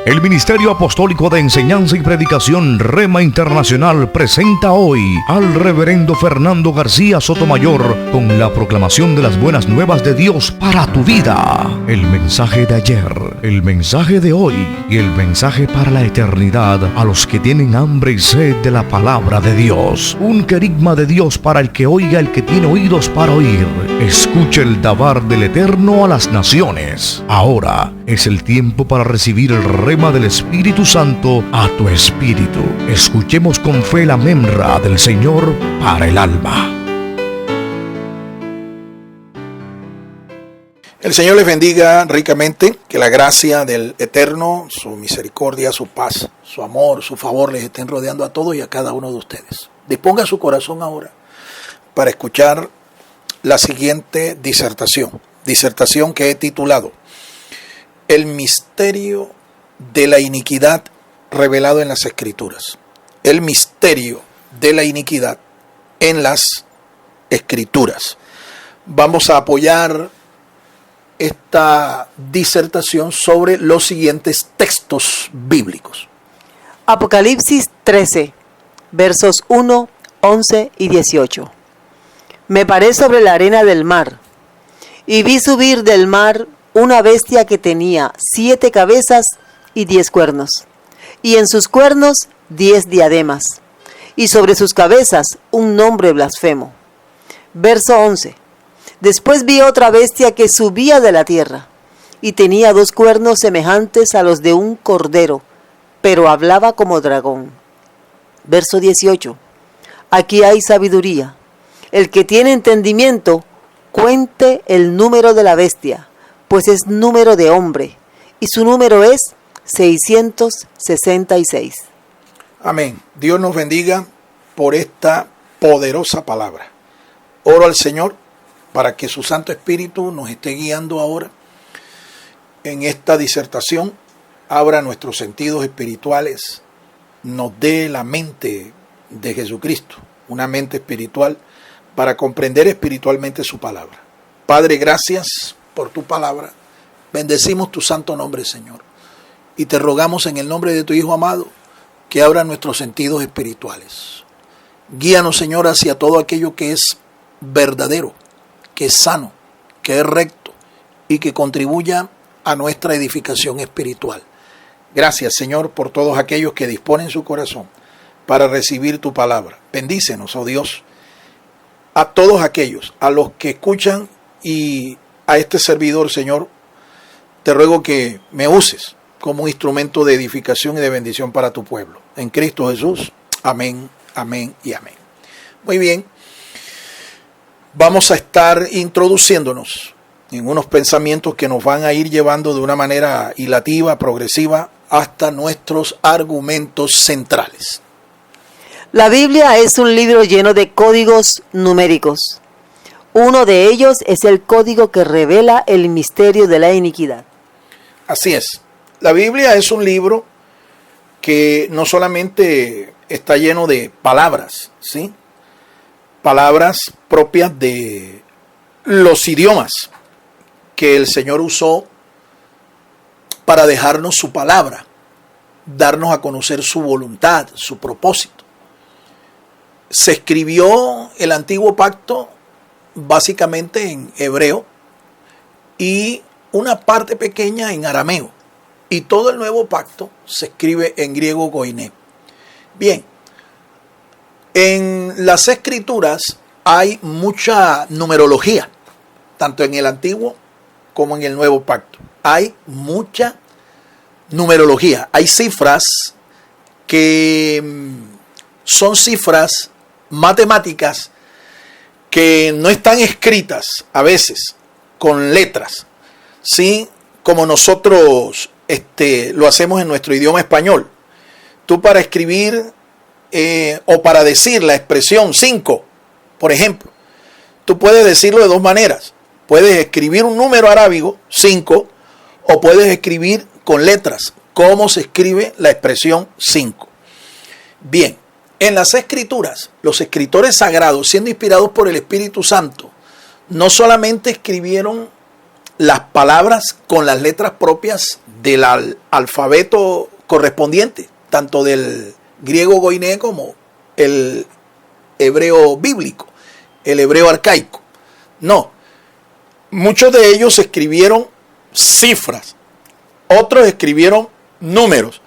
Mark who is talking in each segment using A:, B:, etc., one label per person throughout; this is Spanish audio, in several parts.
A: El Ministerio Apostólico de Enseñanza y Predicación Rema Internacional presenta hoy al Reverendo Fernando García Sotomayor con la proclamación de las buenas nuevas de Dios para tu vida. El mensaje de ayer, el mensaje de hoy y el mensaje para la eternidad a los que tienen hambre y sed de la palabra de Dios. Un querigma de Dios para el que oiga, el que tiene oídos para oír. Escuche el dabar del Eterno a las naciones. Ahora es el tiempo para recibir el rema del Espíritu Santo a tu espíritu. Escuchemos con fe la memra del Señor para el alma.
B: El Señor les bendiga ricamente, que la gracia del Eterno, su misericordia, su paz, su amor, su favor les estén rodeando a todos y a cada uno de ustedes. Disponga su corazón ahora para escuchar la siguiente disertación que he titulado El misterio de la iniquidad revelado en las Escrituras. El misterio de la iniquidad en las Escrituras. Vamos a apoyar esta disertación sobre los siguientes textos bíblicos.
C: Apocalipsis 13, versos 1, 11 y 18. Me paré sobre la arena del mar, y vi subir del mar una bestia que tenía 7 cabezas y 10 cuernos, y en sus cuernos 10 diademas, y sobre sus cabezas un nombre blasfemo. Verso 11. Después vi otra bestia que subía de la tierra, y tenía 2 cuernos semejantes a los de un cordero, pero hablaba como dragón. Verso 18. Aquí hay sabiduría. El que tiene entendimiento, cuente el número de la bestia, pues es número de hombre, y su número es 666.
B: Amén. Dios nos bendiga por esta poderosa palabra. Oro al Señor para que su Santo Espíritu nos esté guiando ahora en esta disertación, abra nuestros sentidos espirituales, nos dé la mente de Jesucristo, una mente espiritual para comprender espiritualmente su palabra. Padre, gracias por tu palabra. Bendecimos tu santo nombre, Señor. Y te rogamos en el nombre de tu Hijo amado que abra nuestros sentidos espirituales. Guíanos, Señor, hacia todo aquello que es verdadero, que es sano, que es recto y que contribuya a nuestra edificación espiritual. Gracias, Señor, por todos aquellos que disponen su corazón para recibir tu palabra. Bendícenos, oh Dios, a todos aquellos, a los que escuchan y a este servidor, Señor, te ruego que me uses como un instrumento de edificación y de bendición para tu pueblo. En Cristo Jesús. Amén, amén y amén. Muy bien. Vamos a estar introduciéndonos en unos pensamientos que nos van a ir llevando de una manera hilativa, progresiva, hasta nuestros argumentos centrales.
C: La Biblia es un libro lleno de códigos numéricos. Uno de ellos es el código que revela el misterio de la iniquidad.
B: Así es. La Biblia es un libro que no solamente está lleno de palabras, ¿sí? Palabras propias de los idiomas que el Señor usó para dejarnos su palabra, darnos a conocer su voluntad, su propósito. Se escribió el Antiguo Pacto básicamente en hebreo y una parte pequeña en arameo. Y todo el Nuevo Pacto se escribe en griego koiné. Bien, en las Escrituras hay mucha numerología, tanto en el Antiguo como en el Nuevo Pacto. Hay mucha numerología. Hay cifras que son cifras matemáticas que no están escritas a veces con letras, ¿sí? Como nosotros lo hacemos en nuestro idioma español. Tú para escribir o para decir la expresión 5, por ejemplo, tú puedes decirlo de dos maneras. Puedes escribir un número arábigo, 5, o puedes escribir con letras, cómo se escribe la expresión 5. Bien, en las Escrituras, los escritores sagrados, siendo inspirados por el Espíritu Santo, no solamente escribieron las palabras con las letras propias del alfabeto correspondiente, tanto del griego goiné como el hebreo bíblico, el hebreo arcaico. No, muchos de ellos escribieron cifras, otros escribieron números.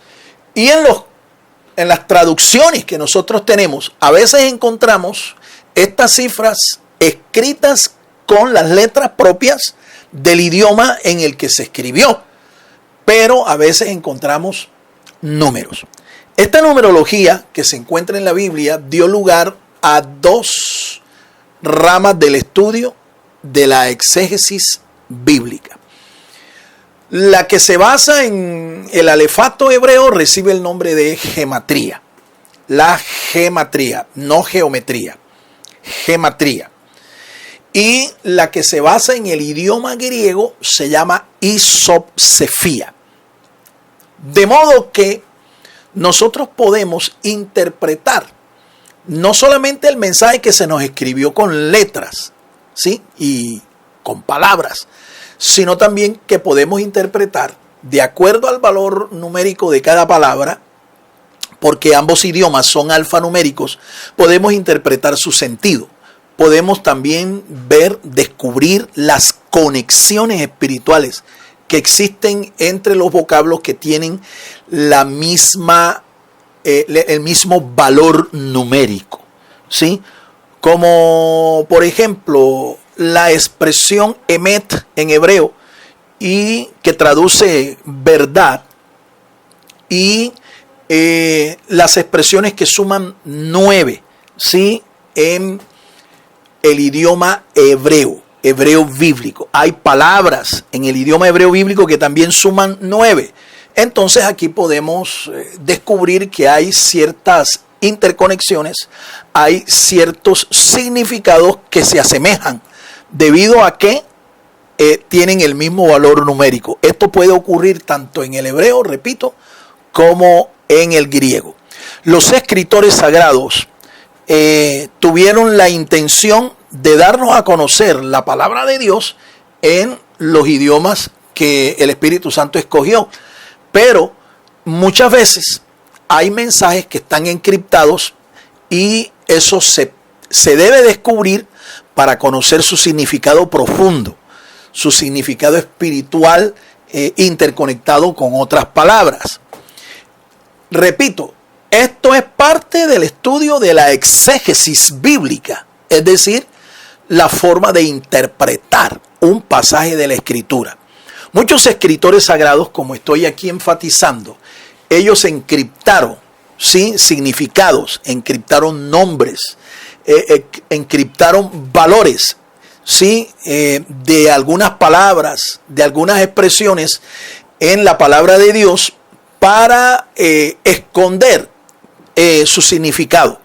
B: Y en las traducciones que nosotros tenemos, a veces encontramos estas cifras escritas con las letras propias del idioma en el que se escribió, pero a veces encontramos números. Esta numerología que se encuentra en la Biblia dio lugar a dos ramas del estudio de la exégesis bíblica. La que se basa en el alefato hebreo recibe el nombre de gematría. La gematría, no geometría, gematría. Y la que se basa en el idioma griego se llama isopsefía. De modo que nosotros podemos interpretar no solamente el mensaje que se nos escribió con letras, ¿sí?, y con palabras, sino también que podemos interpretar de acuerdo al valor numérico de cada palabra, porque ambos idiomas son alfanuméricos, podemos interpretar su sentido. Podemos también descubrir las conexiones espirituales que existen entre los vocablos que tienen el mismo valor numérico, ¿sí? Como por ejemplo la expresión emet en hebreo, y que traduce verdad, y las expresiones que suman 9, ¿sí?, en el idioma hebreo bíblico. Hay palabras en el idioma hebreo bíblico que también suman 9. Entonces aquí podemos descubrir que hay ciertas interconexiones, hay ciertos significados que se asemejan debido a que tienen el mismo valor numérico. Esto puede ocurrir tanto en el hebreo, repito, como en el griego. Los escritores sagrados tuvieron la intención de darnos a conocer la palabra de Dios en los idiomas que el Espíritu Santo escogió. Pero muchas veces hay mensajes que están encriptados y eso se debe descubrir para conocer su significado profundo, su significado espiritual interconectado con otras palabras. Repito, esto es parte del estudio de la exégesis bíblica, es decir, la forma de interpretar un pasaje de la Escritura. Muchos escritores sagrados, como estoy aquí enfatizando, ellos encriptaron, ¿sí?, significados, encriptaron nombres, encriptaron valores, ¿sí?, de algunas palabras, de algunas expresiones en la palabra de Dios para esconder su significado,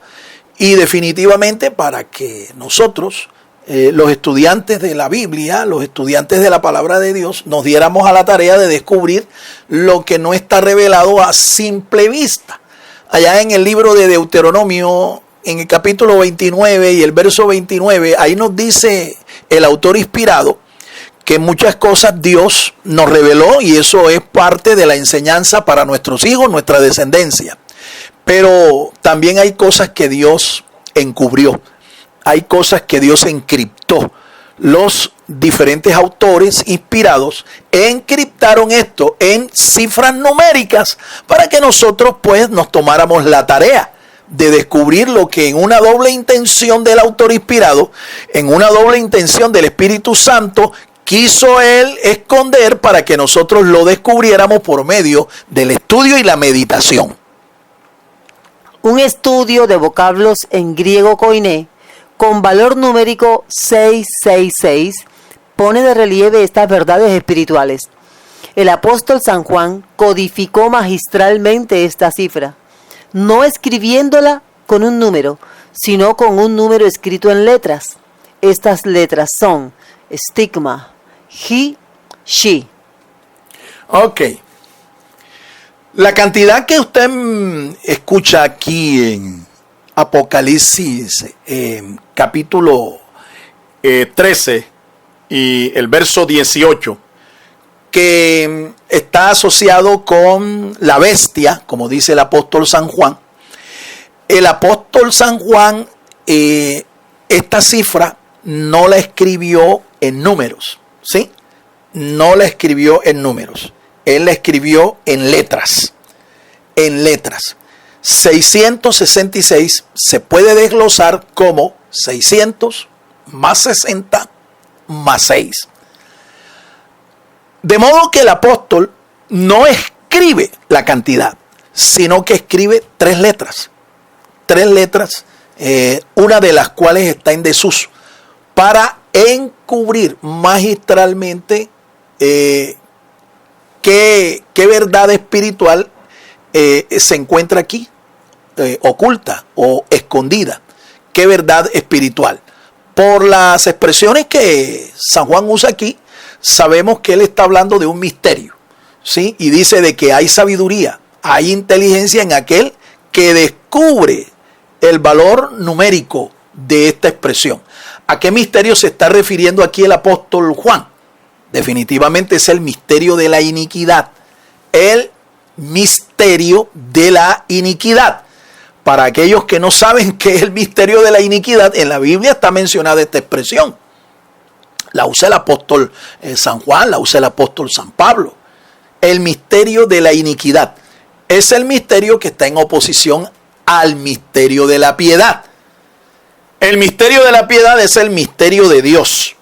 B: y definitivamente para que nosotros, los estudiantes de la Biblia, los estudiantes de la palabra de Dios, nos diéramos a la tarea de descubrir lo que no está revelado a simple vista. Allá en el libro de Deuteronomio, en el capítulo 29 y el verso 29, ahí nos dice el autor inspirado que muchas cosas Dios nos reveló, y eso es parte de la enseñanza para nuestros hijos, nuestra descendencia. Pero también hay cosas que Dios encubrió, hay cosas que Dios encriptó. Los diferentes autores inspirados encriptaron esto en cifras numéricas para que nosotros pues nos tomáramos la tarea de descubrir lo que en una doble intención del autor inspirado, en una doble intención del Espíritu Santo, quiso él esconder para que nosotros lo descubriéramos por medio del estudio y la meditación.
C: Un estudio de vocablos en griego koiné con valor numérico 666 pone de relieve estas verdades espirituales. El apóstol San Juan codificó magistralmente esta cifra, no escribiéndola con un número, sino con un número escrito en letras. Estas letras son estigma, he, she.
B: Ok. La cantidad que usted escucha aquí en Apocalipsis, capítulo 13 y el verso 18, que está asociado con la bestia, como dice el apóstol San Juan. El apóstol San Juan, esta cifra no la escribió en números, ¿sí? No la escribió en números. Él la escribió en letras. En letras. 666 se puede desglosar como 600 más 60 más 6. De modo que el apóstol no escribe la cantidad, sino que escribe 3 letras. 3 letras, una de las cuales está en desuso, para encubrir magistralmente qué verdad espiritual se encuentra aquí, oculta o escondida. ¿Qué verdad espiritual? Por las expresiones que San Juan usa aquí, sabemos que él está hablando de un misterio, ¿sí? Y dice de que hay sabiduría, hay inteligencia en aquel que descubre el valor numérico de esta expresión. ¿A qué misterio se está refiriendo aquí el apóstol Juan? Definitivamente es el misterio de la iniquidad. El misterio de la iniquidad. Para aquellos que no saben qué es el misterio de la iniquidad, en la Biblia está mencionada esta expresión. La usa el apóstol San Juan, la usa el apóstol San Pablo. El misterio de la iniquidad es el misterio que está en oposición al misterio de la piedad. El misterio de la piedad es el misterio de Dios.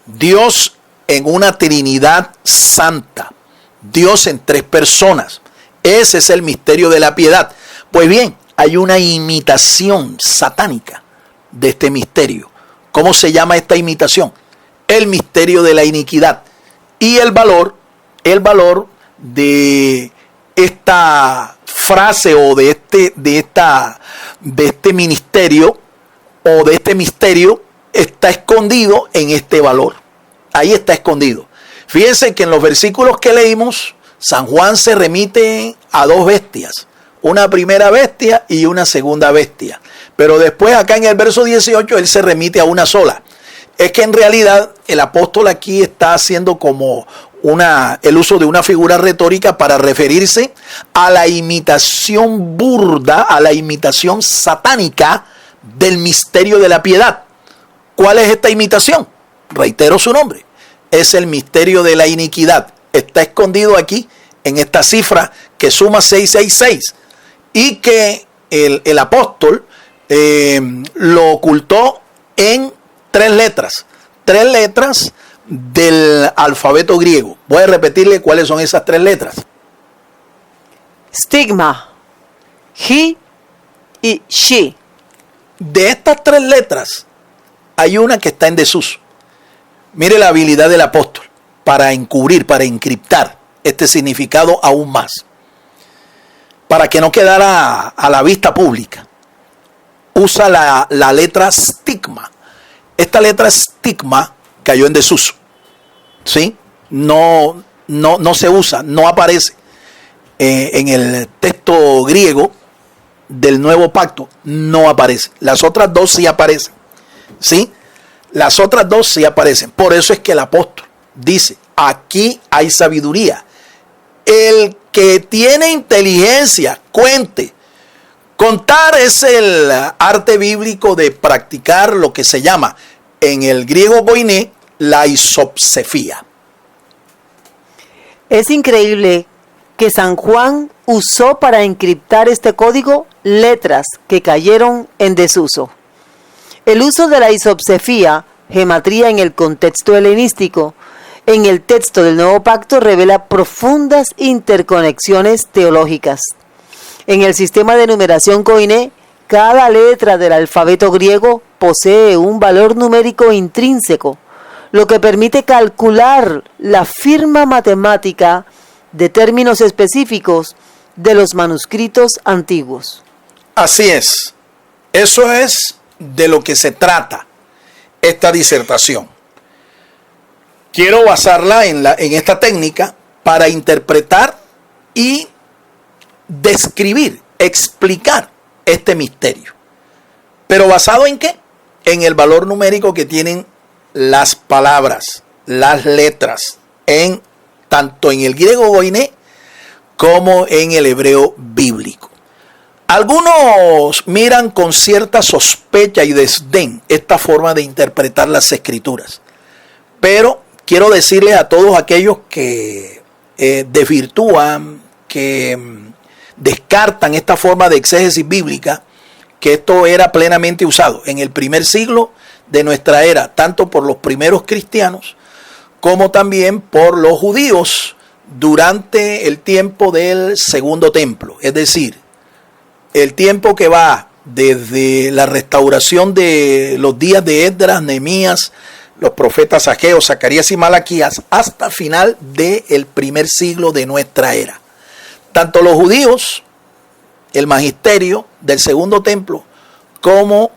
B: Dios en una Trinidad santa. Dios en 3 personas. Ese es el misterio de la piedad. Pues bien, hay una imitación satánica de este misterio. ¿Cómo se llama esta imitación? El misterio de la iniquidad. Y el valor de esta frase o de este ministerio o de este misterio está escondido en este valor. Ahí está escondido. Fíjense que en los versículos que leímos, San Juan se remite a 2 bestias. Una primera bestia y una segunda bestia. Pero después acá en el verso 18 él se remite a una sola. Es que en realidad el apóstol aquí está haciendo como el uso de una figura retórica para referirse a la imitación burda, a la imitación satánica del misterio de la piedad. ¿Cuál es esta imitación? Reitero su nombre. Es el misterio de la iniquidad. Está escondido aquí en esta cifra que suma 666 y que el apóstol lo ocultó en 3 letras. 3 letras del alfabeto griego. Voy a repetirle cuáles son esas 3 letras.
C: Stigma, he y she.
B: De estas 3 letras hay una que está en desuso. Mire la habilidad del apóstol para encubrir, para encriptar este significado aún más, para que no quedara a la vista pública. Usa la letra stigma. Esta letra stigma cayó en desuso, ¿sí? No se usa, no aparece en el texto griego del Nuevo Pacto, no aparece. Las otras 2 sí aparecen, ¿sí? Las otras 2 sí aparecen. Por eso es que el apóstol dice, aquí hay sabiduría. El que tiene inteligencia, cuente. Contar es el arte bíblico de practicar lo que se llama en el griego koiné la isopsefía.
C: Es increíble que San Juan usó para encriptar este código letras que cayeron en desuso. El uso de la isopsefía, gematría en el contexto helenístico, en el texto del Nuevo Pacto revela profundas interconexiones teológicas. En el sistema de numeración koiné, cada letra del alfabeto griego posee un valor numérico intrínseco, lo que permite calcular la firma matemática de términos específicos de los manuscritos antiguos.
B: Así es. Eso es de lo que se trata esta disertación. Quiero basarla en esta técnica para interpretar y describir, explicar este misterio. ¿Pero basado en qué? En el valor numérico que tienen las palabras, las letras, en tanto en el griego goiné como en el hebreo bíblico. Algunos miran con cierta sospecha y desdén esta forma de interpretar las escrituras, pero quiero decirles a todos aquellos que desvirtúan, que descartan esta forma de exégesis bíblica, que esto era plenamente usado en el primer siglo de nuestra era, tanto por los primeros cristianos como también por los judíos durante el tiempo del segundo templo, es decir, el tiempo que va desde la restauración de los días de Esdras, Nehemías, los profetas Ageo, Zacarías y Malaquías, hasta final del primer siglo de nuestra era. Tanto los judíos, el magisterio del segundo templo, como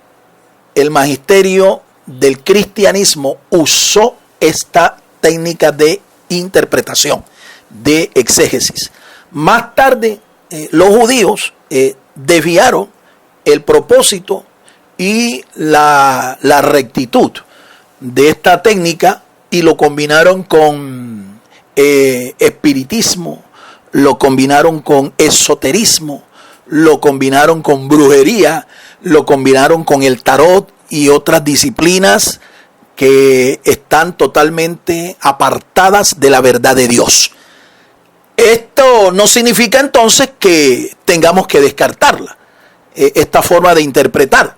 B: el magisterio del cristianismo usó esta técnica de interpretación, de exégesis. Más tarde, los judíos desviaron el propósito y la rectitud de esta técnica y lo combinaron con espiritismo, lo combinaron con esoterismo, lo combinaron con brujería, lo combinaron con el tarot y otras disciplinas que están totalmente apartadas de la verdad de Dios. Esto no significa entonces que tengamos que descartarla, esta forma de interpretar.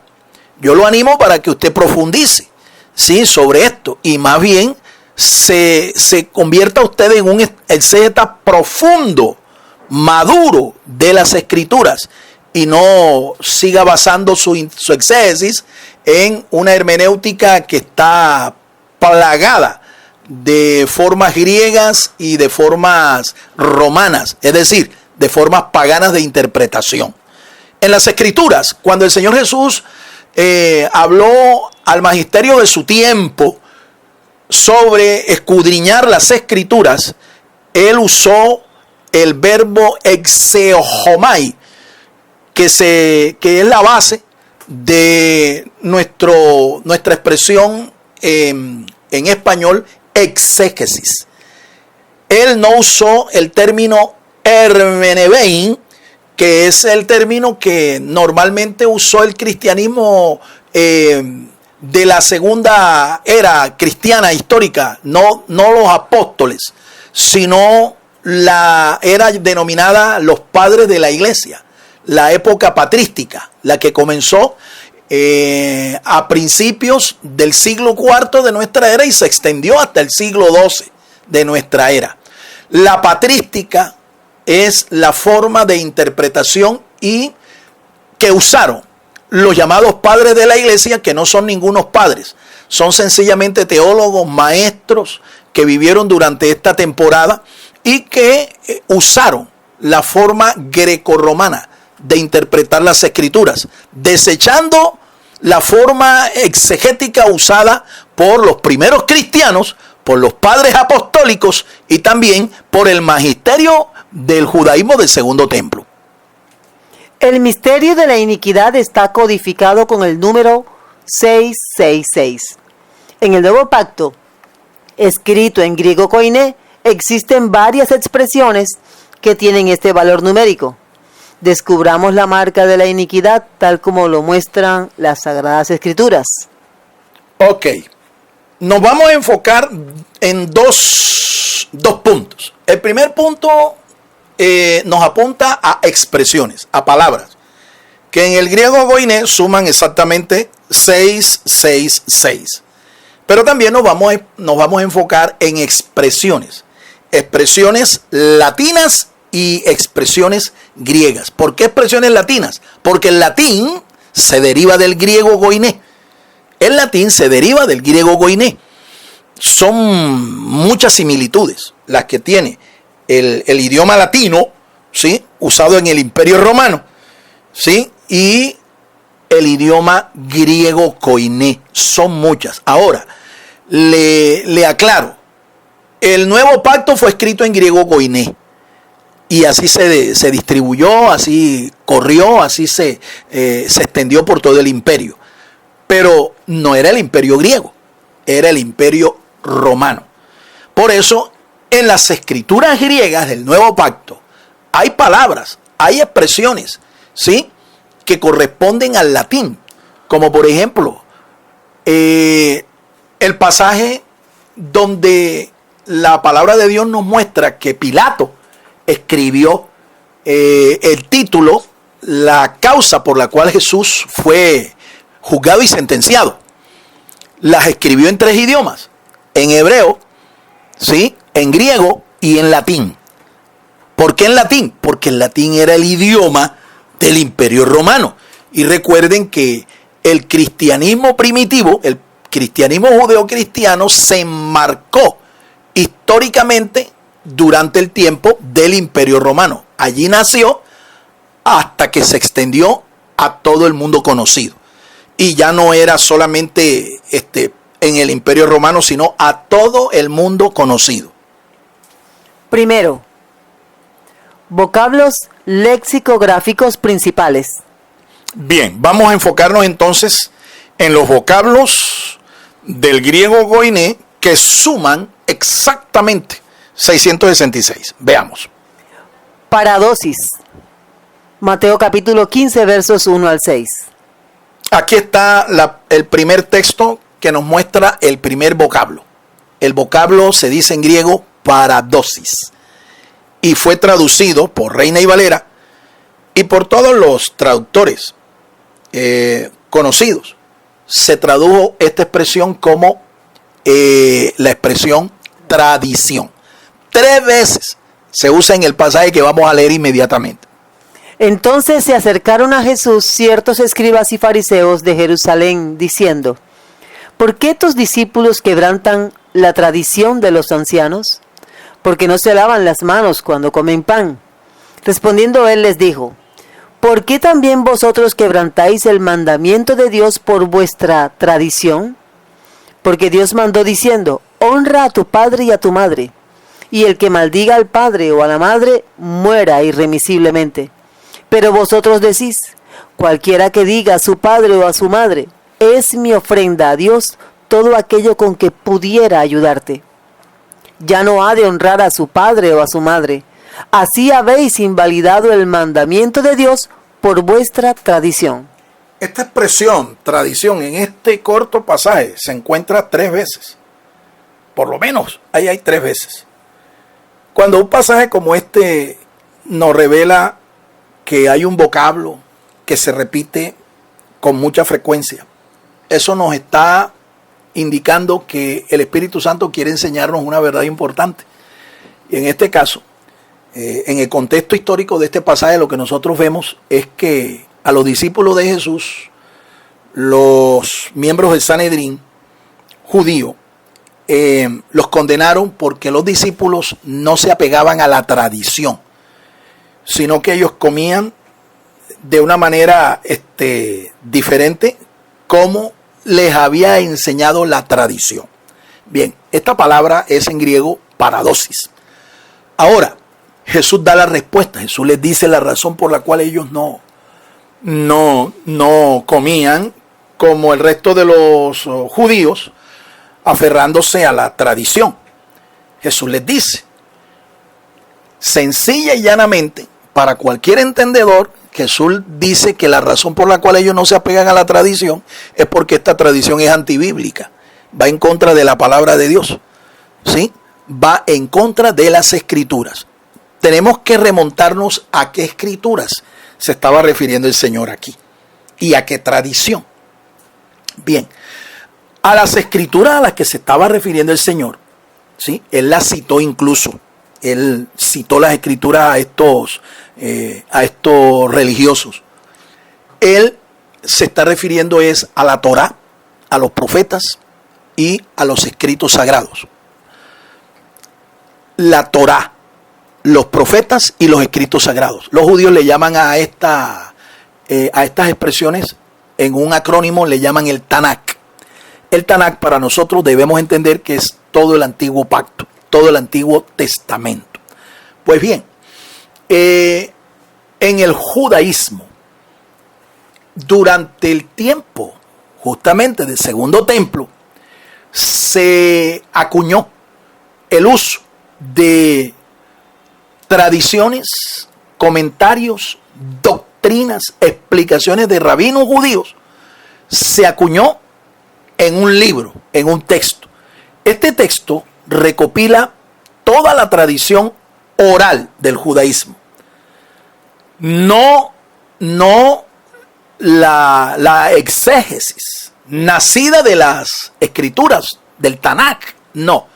B: Yo lo animo para que usted profundice, ¿sí?, sobre esto y más bien se convierta usted en un exégeta profundo, maduro de las escrituras y no siga basando su exégesis en una hermenéutica que está plagada de formas griegas y de formas romanas, es decir, de formas paganas de interpretación. En las escrituras, cuando el Señor Jesús habló al magisterio de su tiempo sobre escudriñar las escrituras, él usó el verbo exeomai, que es la base de nuestra expresión en español exégesis. Él no usó el término hermenebein, que es el término que normalmente usó el cristianismo de la segunda era cristiana histórica, no los apóstoles, sino la era denominada los padres de la iglesia, la época patrística, la que comenzó a principios del siglo IV de nuestra era y se extendió hasta el siglo XII de nuestra era. La patrística es la forma de interpretación y que usaron los llamados padres de la iglesia, que no son ningunos padres, son sencillamente teólogos, maestros que vivieron durante esta temporada y que usaron la forma grecorromana de interpretar las escrituras, desechando la forma exegética usada por los primeros cristianos, por los padres apostólicos y también por el magisterio del judaísmo del segundo templo.
C: El misterio de la iniquidad está codificado con el número 666. En el Nuevo Pacto, escrito en griego koiné, existen varias expresiones que tienen este valor numérico. Descubramos la marca de la iniquidad tal como lo muestran las Sagradas Escrituras.
B: Ok, nos vamos a enfocar en dos puntos. El primer punto nos apunta a expresiones, a palabras, que en el griego goiné suman exactamente 666. Pero también nos vamos a enfocar en expresiones latinas y expresiones griegas. ¿Por qué expresiones latinas? Porque el latín se deriva del griego goiné. El latín se deriva del griego goiné. Son muchas similitudes las que tiene el idioma latino, ¿sí?, usado en el Imperio Romano, ¿sí?, y el idioma griego koiné. Son muchas. Ahora, le aclaro, el Nuevo Pacto fue escrito en griego koiné. Y así se distribuyó, así corrió, así se extendió por todo el imperio. Pero no era el imperio griego, era el imperio romano. Por eso En las escrituras griegas del Nuevo Pacto hay palabras, hay expresiones, ¿sí?, que corresponden al latín, como por ejemplo el pasaje donde la palabra de Dios nos muestra que Pilato escribió el título, la causa por la cual Jesús fue juzgado y sentenciado. Las escribió en 3 idiomas, en hebreo, ¿sí?, en griego y en latín. ¿Por qué en latín? Porque el latín era el idioma del Imperio Romano. Y recuerden que el cristianismo primitivo, el cristianismo judeocristiano, se enmarcó históricamente durante el tiempo del Imperio Romano. Allí nació hasta que se extendió a todo el mundo conocido. Y ya no era solamente en el Imperio Romano, sino a todo el mundo conocido.
C: Primero, vocablos lexicográficos principales.
B: Bien, vamos a enfocarnos entonces en los vocablos del griego goiné que suman exactamente 666. Veamos.
C: Paradosis. Mateo capítulo 15, versos 1 al 6.
B: Aquí está el primer texto que nos muestra el primer vocablo. El vocablo se dice en griego paradosis y fue traducido por Reina y Valera y por todos los traductores conocidos. Se tradujo esta expresión como la expresión tradición. 3 veces se usa en el pasaje que vamos a leer inmediatamente.
C: Entonces se acercaron a Jesús ciertos escribas y fariseos de Jerusalén, diciendo: ¿por qué tus discípulos quebrantan la tradición de los ancianos? Porque no se lavan las manos cuando comen pan. Respondiendo él les dijo: ¿por qué también vosotros quebrantáis el mandamiento de Dios por vuestra tradición? Porque Dios mandó diciendo: honra a tu padre y a tu madre, y el que maldiga al padre o a la madre muera irremisiblemente. Pero vosotros decís: cualquiera que diga a su padre o a su madre, es mi ofrenda a Dios, todo aquello con que pudiera ayudarte. Ya no ha de honrar a su padre o a su madre. Así habéis invalidado el mandamiento de Dios por vuestra tradición.
B: Esta expresión, tradición, en este corto pasaje se encuentra 3 veces. Por lo menos, ahí hay 3 veces. Cuando un pasaje como este nos revela que hay un vocablo que se repite con mucha frecuencia, eso nos está indicando que el Espíritu Santo quiere enseñarnos una verdad importante. Y en este caso, en el contexto histórico de este pasaje, lo que nosotros vemos es que a los discípulos de Jesús, los miembros del Sanedrín judío, los condenaron porque los discípulos no se apegaban a la tradición, sino que ellos comían de una manera diferente, como les había enseñado la tradición. Bien, esta palabra es en griego paradosis. Ahora, Jesús da la respuesta. Jesús les dice la razón por la cual ellos no comían como el resto de los judíos, aferrándose a la tradición. Jesús les dice, sencilla y llanamente, para cualquier entendedor, Jesús dice que la razón por la cual ellos no se apegan a la tradición es porque esta tradición es antibíblica, va en contra de la palabra de Dios, ¿sí? Va en contra de las escrituras. Tenemos que remontarnos a qué escrituras se estaba refiriendo el Señor aquí y a qué tradición. Bien, a las escrituras a las que se estaba refiriendo el Señor, ¿sí? Él las citó incluso. Él citó las escrituras a estos religiosos. Él se está refiriendo es a la Torá, a los profetas y a los escritos sagrados. La Torá, los profetas y los escritos sagrados. Los judíos le llaman a estas expresiones, en un acrónimo le llaman el Tanakh. El Tanakh para nosotros debemos entender que es todo el antiguo pacto, todo el Antiguo Testamento. Pues bien, en el judaísmo, durante el tiempo justamente del Segundo Templo, se acuñó el uso de tradiciones, comentarios, doctrinas, explicaciones de rabinos judíos, se acuñó en un libro, en un texto. Este texto recopila toda la tradición oral del judaísmo. No la exégesis nacida de las escrituras del Tanakh, no.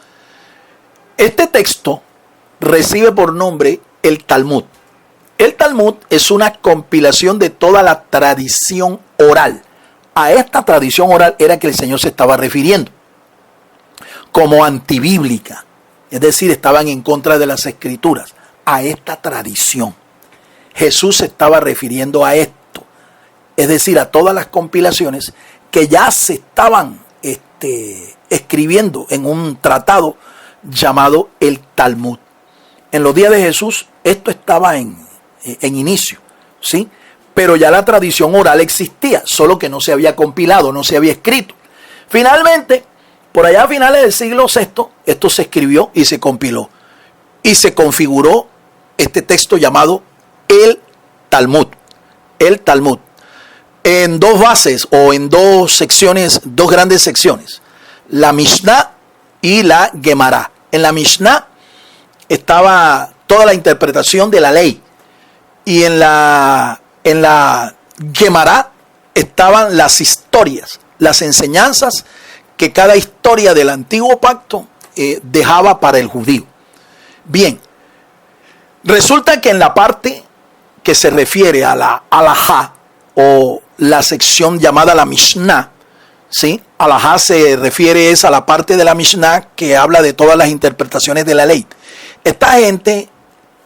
B: Este texto recibe por nombre el Talmud. El Talmud es una compilación de toda la tradición oral. A esta tradición oral era que el Señor se estaba refiriendo como antibíblica, es decir, estaban en contra de las escrituras. A esta tradición Jesús se estaba refiriendo a esto, es decir, a todas las compilaciones que ya se estaban escribiendo en un tratado llamado el Talmud. En los días de Jesús esto estaba en inicio, ¿sí? Pero ya la tradición oral existía, solo que no se había compilado, no se había escrito. Finalmente, por allá a finales del siglo VI, esto se escribió y se compiló. Y se configuró este texto llamado el Talmud. El Talmud. En dos bases o en dos secciones, dos grandes secciones. La Mishnah y la Gemara. En la Mishnah estaba toda la interpretación de la ley. Y en la Gemara estaban las historias, las enseñanzas que cada historia del antiguo pacto dejaba para el judío. Bien, resulta que en la parte que se refiere a la halajá o la sección llamada la Mishnah, ¿sí? Halajá se refiere a la parte de la Mishnah que habla de todas las interpretaciones de la ley. Esta gente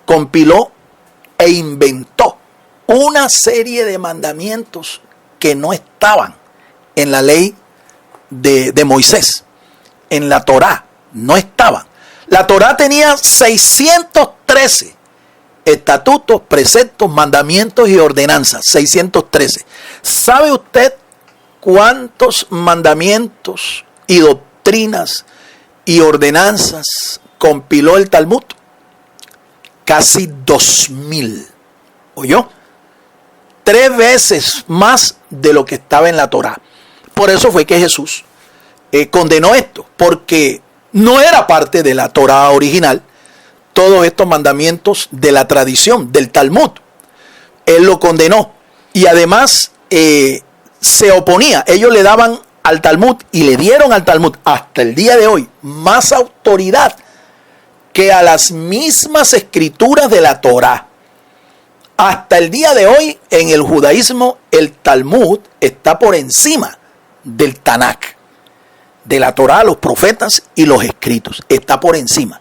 B: compiló e inventó una serie de mandamientos que no estaban en la ley de Moisés, en la Torá, no estaban. La Torá tenía 613 estatutos, preceptos, mandamientos y ordenanzas, 613. ¿Sabe usted cuántos mandamientos y doctrinas y ordenanzas compiló el Talmud? Casi 2000. ¿Oyó? 3 veces más de lo que estaba en la Torá. Por eso fue que Jesús condenó esto, porque no era parte de la Torá original todos estos mandamientos de la tradición, del Talmud. Él lo condenó y además se oponía. Ellos le daban al Talmud y le dieron al Talmud hasta el día de hoy más autoridad que a las mismas escrituras de la Torá. Hasta el día de hoy en el judaísmo el Talmud está por encima del Tanakh, de la Torá, los profetas y los escritos. Está por encima.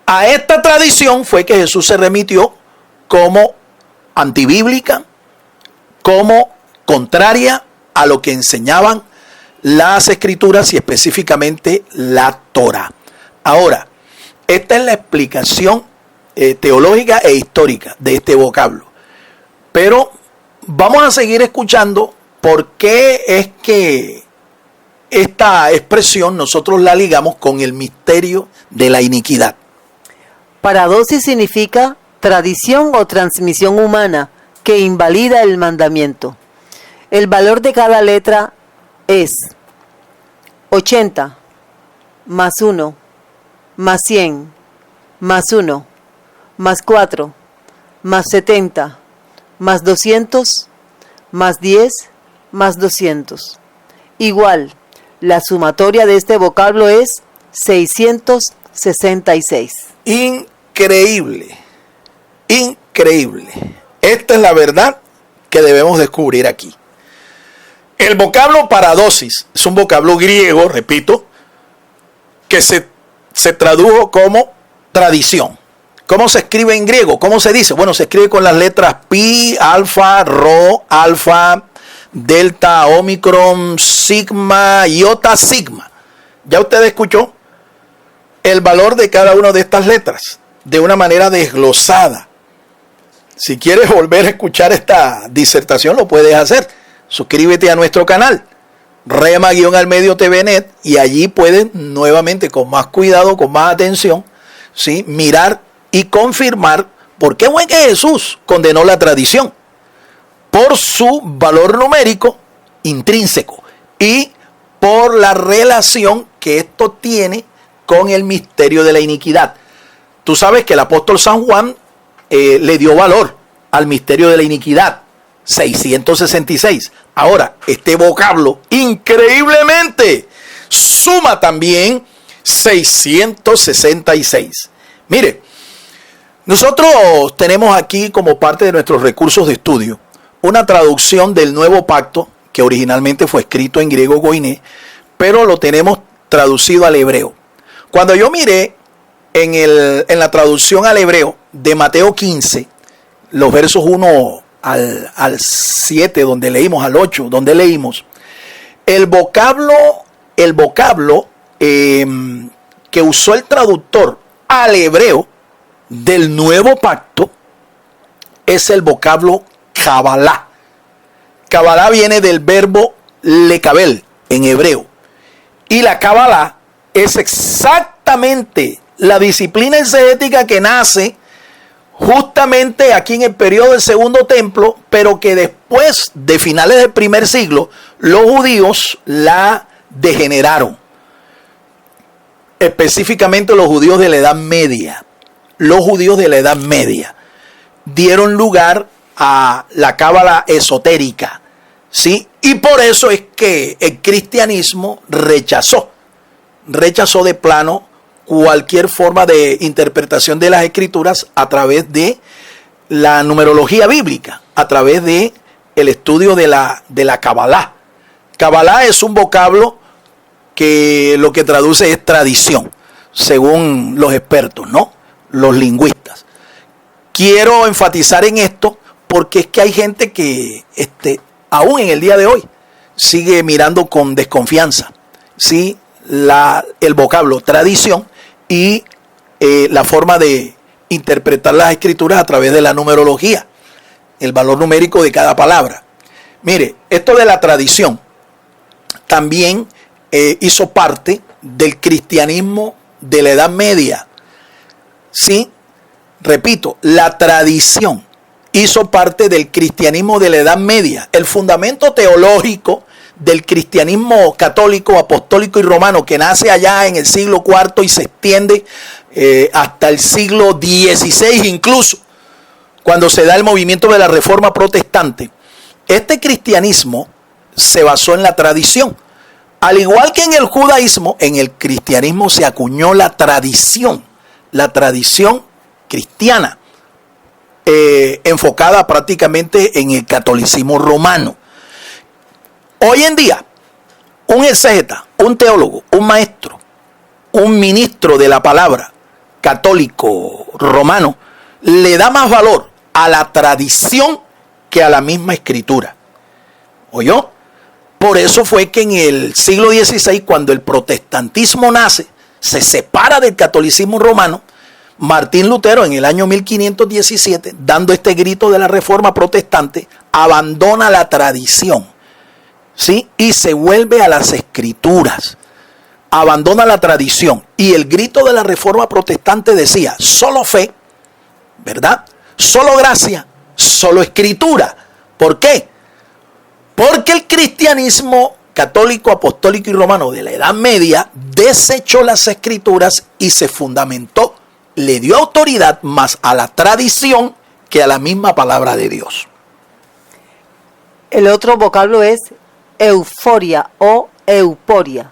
B: A esta tradición fue que Jesús se remitió como antibíblica, como contraria a lo que enseñaban las escrituras y específicamente la Torá. Ahora, esta es la explicación teológica e histórica de este vocablo. Pero vamos a seguir escuchando por qué es que esta expresión nosotros la ligamos con el misterio de la iniquidad.
C: Paradosis significa tradición o transmisión humana que invalida el mandamiento. El valor de cada letra es 80 más 1 más 100 más 1 más 4 más 70 más 200 más 10 más 200. Igual, la sumatoria de este vocablo es 666.
B: Increíble, increíble. Esta es la verdad que debemos descubrir aquí. El vocablo paradosis es un vocablo griego, repito, que se tradujo como tradición. ¿Cómo se escribe en griego? ¿Cómo se dice? Bueno, se escribe con las letras pi, alfa, rho, alfa, delta, omicron, sigma, iota, sigma. Ya usted escuchó el valor de cada una de estas letras de una manera desglosada. Si quieres volver a escuchar esta disertación, lo puedes hacer. Suscríbete a nuestro canal, Rema-Al Medio TV Net, y allí puedes nuevamente, con más cuidado, con más atención, ¿sí? Mirar y confirmar por qué fue que Jesús condenó la tradición. Por su valor numérico intrínseco y por la relación que esto tiene con el misterio de la iniquidad. Tú sabes que el apóstol San Juan le dio valor al misterio de la iniquidad, 666. Ahora, este vocablo increíblemente suma también 666. Mire, nosotros tenemos aquí como parte de nuestros recursos de estudio una traducción del Nuevo Pacto que originalmente fue escrito en griego goiné, pero lo tenemos traducido al hebreo. Cuando yo miré en la traducción al hebreo de Mateo 15, los versos 1 al 7, donde leímos, al 8, donde leímos, el vocablo que usó el traductor al hebreo del Nuevo Pacto es el vocablo Kabbalah. Kabbalah viene del verbo lekabel en hebreo. Y la Kabbalah es exactamente la disciplina exegética que nace justamente aquí en el periodo del Segundo Templo, pero que después de finales del primer siglo, los judíos la degeneraron. Específicamente los judíos de la Edad Media. Los judíos de la Edad Media dieron lugar a la cábala esotérica, ¿sí? Y por eso es que el cristianismo rechazó de plano cualquier forma de interpretación de las escrituras a través de la numerología bíblica, a través de el estudio de la Kabbalah. Kabbalah es un vocablo que lo que traduce es tradición, según los expertos, ¿no? Los lingüistas. Quiero enfatizar en esto porque es que hay gente que aún en el día de hoy sigue mirando con desconfianza, ¿sí? El vocablo tradición y la forma de interpretar las escrituras a través de la numerología, el valor numérico de cada palabra. Mire, esto de la tradición también hizo parte del cristianismo de la Edad Media. Sí, repito, la tradición hizo parte del cristianismo de la Edad Media. El fundamento teológico del cristianismo católico, apostólico y romano, que nace allá en el siglo IV y se extiende hasta el siglo XVI incluso, cuando se da el movimiento de la Reforma Protestante. Este cristianismo se basó en la tradición. Al igual que en el judaísmo, en el cristianismo se acuñó la tradición cristiana, enfocada prácticamente en el catolicismo romano. Hoy en día, un exégeta, un teólogo, un maestro, un ministro de la palabra católico romano, le da más valor a la tradición que a la misma escritura. ¿Oyó? Por eso fue que en el siglo XVI, cuando el protestantismo nace, se separa del catolicismo romano. Martín Lutero, en el año 1517, dando este grito de la Reforma Protestante, abandona la tradición, ¿sí? Y se vuelve a las escrituras. Abandona la tradición. Y el grito de la Reforma Protestante decía: solo fe, ¿verdad? Solo gracia, solo escritura. ¿Por qué? Porque el cristianismo católico, apostólico y romano de la Edad Media desechó las escrituras y se fundamentó, le dio autoridad más a la tradición que a la misma palabra de Dios.
C: El otro vocablo es euforia o euporia.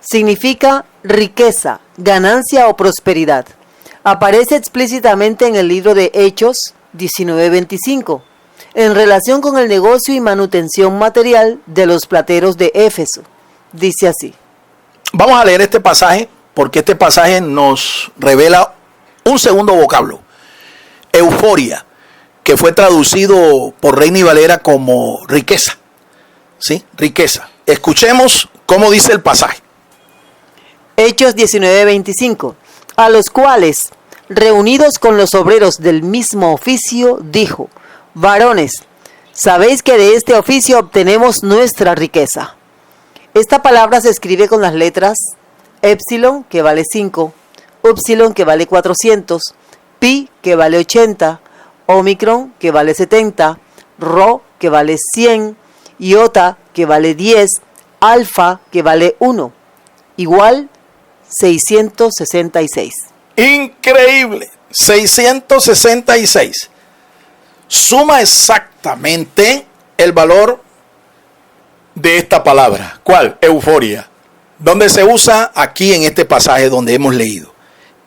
C: Significa riqueza, ganancia o prosperidad. Aparece explícitamente en el libro de Hechos 19:25, en relación con el negocio y manutención material de los plateros de Éfeso. Dice así.
B: Vamos a leer este pasaje porque este pasaje nos revela un segundo vocablo. Euforia, que fue traducido por Reina y Valera como riqueza. ¿Sí? Riqueza. Escuchemos cómo dice el pasaje.
C: Hechos 19:25. A los cuales, reunidos con los obreros del mismo oficio, dijo: varones, sabéis que de este oficio obtenemos nuestra riqueza. Esta palabra se escribe con las letras Epsilon, que vale 5, Upsilon, que vale 400, Pi, que vale 80, Omicron, que vale 70, Rho, que vale 100, Iota, que vale 10, Alfa, que vale 1, igual 666.
B: Increíble, 666. Suma exactamente el valor de esta palabra. ¿Cuál? Euforia. Donde se usa aquí en este pasaje donde hemos leído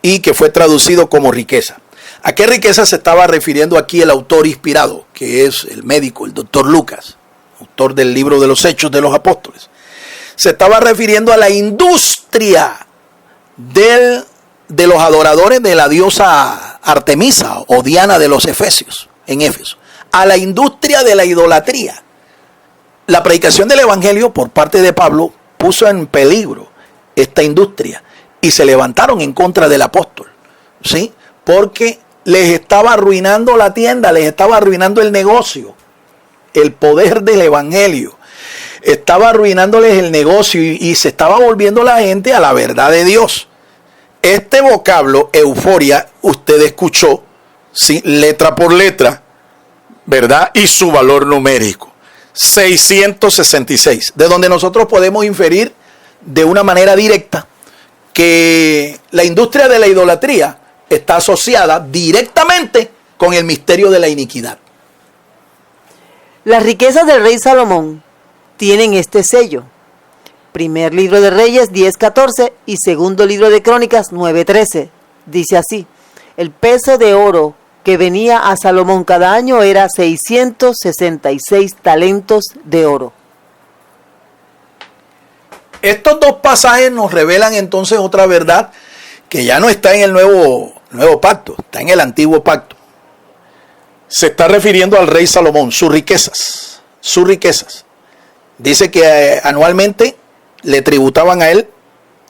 B: y que fue traducido como riqueza. ¿A qué riqueza se estaba refiriendo aquí el autor inspirado, que es el médico, el doctor Lucas, autor del libro de los Hechos de los Apóstoles? Se estaba refiriendo a la industria de los adoradores de la diosa Artemisa o Diana de los Efesios, en Éfeso, a la industria de la idolatría. La predicación del Evangelio por parte de Pablo puso en peligro esta industria y se levantaron en contra del apóstol, ¿sí? Porque les estaba arruinando la tienda, les estaba arruinando el negocio, el poder del Evangelio. Estaba arruinándoles el negocio y se estaba volviendo la gente a la verdad de Dios. Este vocablo, euforia, usted escuchó, ¿sí? Letra por letra, ¿verdad? Y su valor numérico, 666. De donde nosotros podemos inferir de una manera directa que la industria de la idolatría está asociada directamente con el misterio de la iniquidad.
C: Las riquezas del rey Salomón tienen este sello. Primer libro de Reyes 10:14 y segundo libro de Crónicas 9:13. Dice así: el peso de oro que venía a Salomón cada año era 666 talentos de oro.
B: Estos dos pasajes nos revelan entonces otra verdad que ya no está en el nuevo pacto, está en el antiguo pacto. Se está refiriendo al rey Salomón, sus riquezas. Dice que anualmente le tributaban a él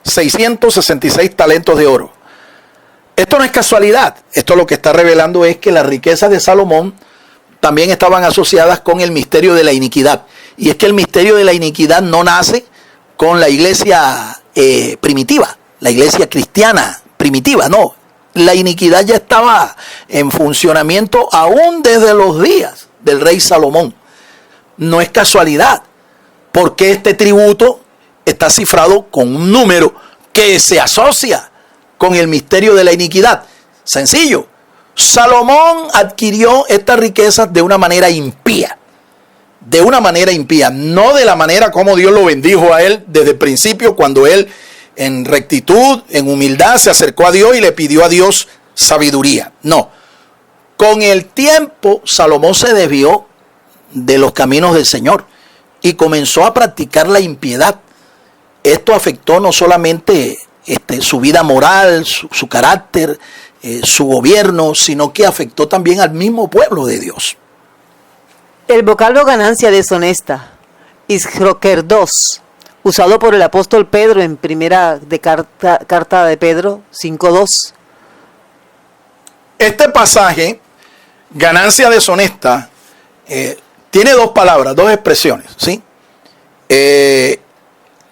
B: 666 talentos de oro. Esto no es casualidad. Esto lo que está revelando es que las riquezas de Salomón también estaban asociadas con el misterio de la iniquidad. Y es que el misterio de la iniquidad no nace con la iglesia primitiva, la iglesia cristiana primitiva, no. La iniquidad ya estaba en funcionamiento aún desde los días del rey Salomón. No es casualidad, porque este tributo está cifrado con un número que se asocia con el misterio de la iniquidad. Sencillo, Salomón adquirió estas riquezas de una manera impía. No de la manera como Dios lo bendijo a él desde el principio, cuando él en rectitud, en humildad se acercó a Dios y le pidió a Dios sabiduría. No, con el tiempo Salomón se desvió de los caminos del Señor y comenzó a practicar la impiedad. Esto afectó no solamente su vida moral, su carácter, su gobierno, sino que afectó también al mismo pueblo de Dios.
C: El vocablo ganancia deshonesta, ischrokerdos, usado por el apóstol Pedro en primera carta de Pedro 5:2.
B: Este pasaje, ganancia deshonesta, tiene dos palabras, dos expresiones, ¿sí?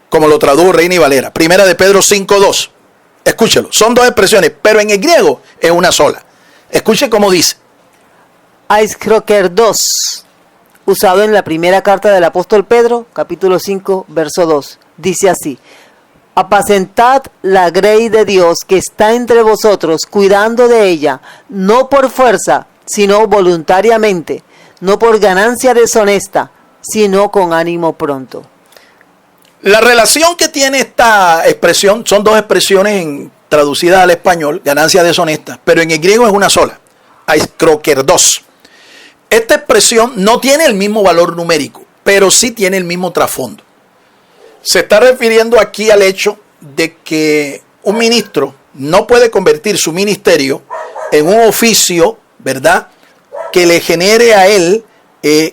B: Como lo tradujo Reina y Valera. Primera de Pedro 5:2. Escúchelo, son dos expresiones, pero en el griego es una sola. Escuche cómo dice.
C: Aiskrokerdos, usado en la primera carta del apóstol Pedro, capítulo 5, verso 2. Dice así: apacentad la grey de Dios que está entre vosotros, cuidando de ella, no por fuerza, sino voluntariamente, no por ganancia deshonesta, sino con ánimo pronto.
B: La relación que tiene esta expresión, son dos expresiones traducidas al español, ganancia deshonesta, pero en el griego es una sola, aiskrokerdos. Esta expresión no tiene el mismo valor numérico, pero sí tiene el mismo trasfondo. Se está refiriendo aquí al hecho de que un ministro no puede convertir su ministerio en un oficio, ¿verdad?, que le genere a él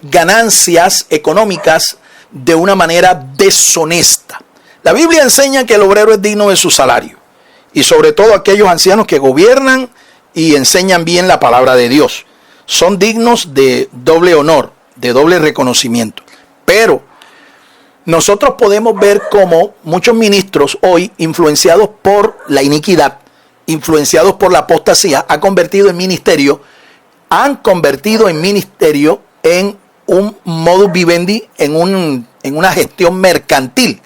B: ganancias económicas de una manera deshonesta. La Biblia enseña que el obrero es digno de su salario, y sobre todo aquellos ancianos que gobiernan y enseñan bien la palabra de Dios. Son dignos de doble honor, de doble reconocimiento. Pero nosotros podemos ver cómo muchos ministros hoy, influenciados por la iniquidad, influenciados por la apostasía, han convertido en ministerio en un modus vivendi, en una gestión mercantil,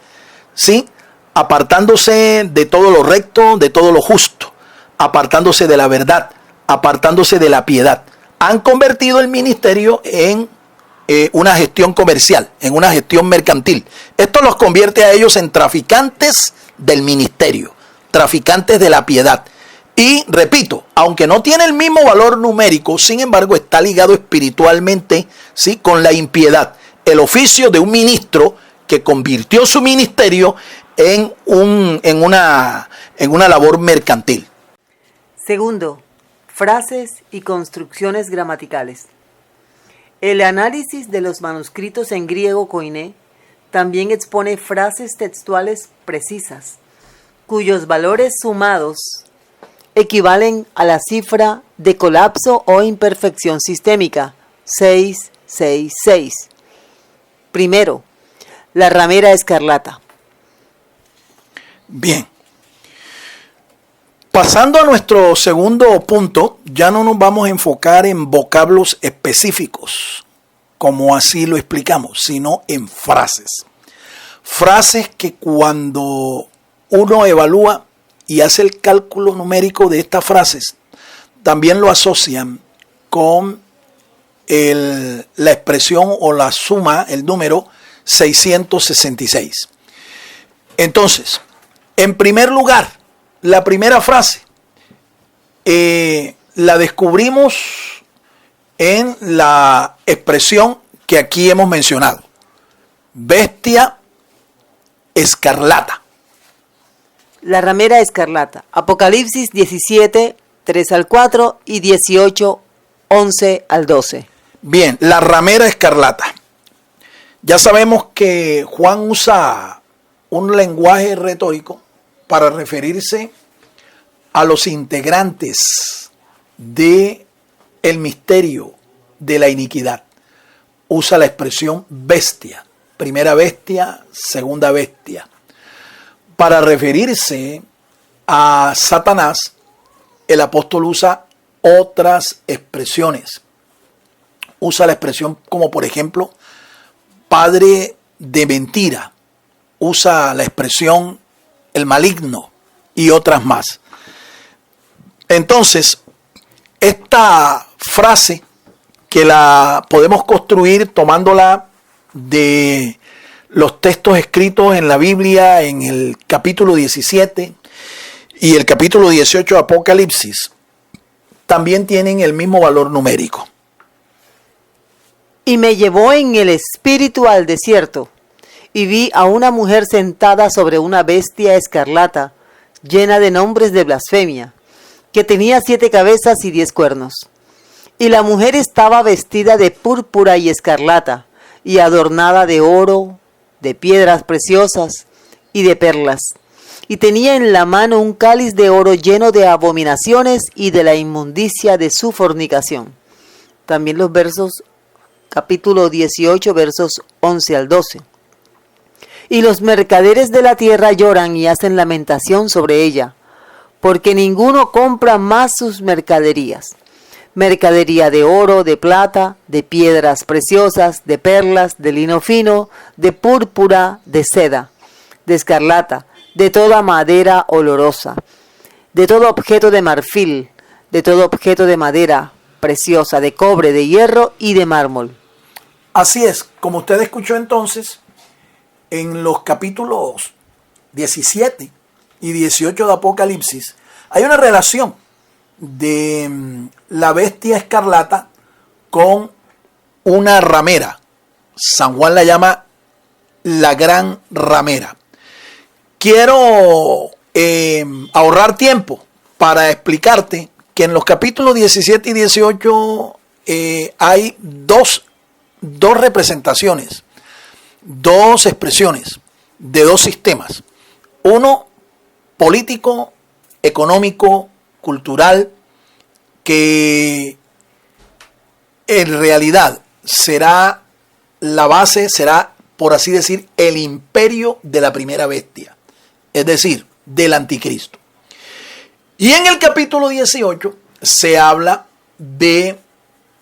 B: ¿sí? Apartándose de todo lo recto, de todo lo justo, apartándose de la verdad, apartándose de la piedad. Han convertido el ministerio en una gestión comercial, en una gestión mercantil. Esto los convierte a ellos en traficantes del ministerio, traficantes de la piedad. Y repito, aunque no tiene el mismo valor numérico, sin embargo está ligado espiritualmente, ¿sí?, con la impiedad. El oficio de un ministro que convirtió su ministerio en una labor mercantil.
C: Segundo, frases y construcciones gramaticales. El análisis de los manuscritos en griego koiné también expone frases textuales precisas, cuyos valores sumados equivalen a la cifra de colapso o imperfección sistémica 666. Primero, la ramera escarlata.
B: Bien. Pasando a nuestro segundo punto, ya no nos vamos a enfocar en vocablos específicos, como así lo explicamos, sino en frases. Frases que cuando uno evalúa y hace el cálculo numérico de estas frases, también lo asocian con la expresión o la suma, el número 666. Entonces, en primer lugar, la primera frase la descubrimos en la expresión que aquí hemos mencionado. Bestia escarlata.
C: La ramera escarlata. Apocalipsis 17, 3 al 4 y 18, 11 al 12.
B: Bien, la ramera escarlata. Ya sabemos que Juan usa un lenguaje retórico para referirse a los integrantes del misterio de la iniquidad. Usa la expresión bestia, primera bestia, segunda bestia, para referirse a Satanás. El apóstol usa otras expresiones. Usa la expresión como, por ejemplo, padre de mentira. Usa la expresión el maligno y otras más. Entonces, esta frase que la podemos construir tomándola de los textos escritos en la Biblia en el capítulo 17 y el capítulo 18 de Apocalipsis, también tienen el mismo valor numérico.
C: Y me llevó en el espíritu al desierto, y vi a una mujer sentada sobre una bestia escarlata, llena de nombres de blasfemia, que tenía 7 cabezas y 10 cuernos. Y la mujer estaba vestida de púrpura y escarlata, y adornada de oro, de piedras preciosas y de perlas. Y tenía en la mano un cáliz de oro lleno de abominaciones y de la inmundicia de su fornicación. También los versos, capítulo 18, versos 11 al 12. Y los mercaderes de la tierra lloran y hacen lamentación sobre ella, porque ninguno compra más sus mercaderías. Mercadería de oro, de plata, de piedras preciosas, de perlas, de lino fino, de púrpura, de seda, de escarlata, de toda madera olorosa, de todo objeto de marfil, de todo objeto de madera preciosa, de cobre, de hierro y de mármol.
B: Así es, como usted escuchó entonces, en los capítulos 17 y 18 de Apocalipsis, hay una relación de la bestia escarlata con una ramera. San Juan la llama la gran ramera. Quiero ahorrar tiempo para explicarte que en los capítulos 17 y 18 hay dos representaciones, dos expresiones de dos sistemas. Uno político, económico, cultural, que en realidad será la base, será, por así decir, el imperio de la primera bestia, es decir, del anticristo. Y en el capítulo 18 se habla de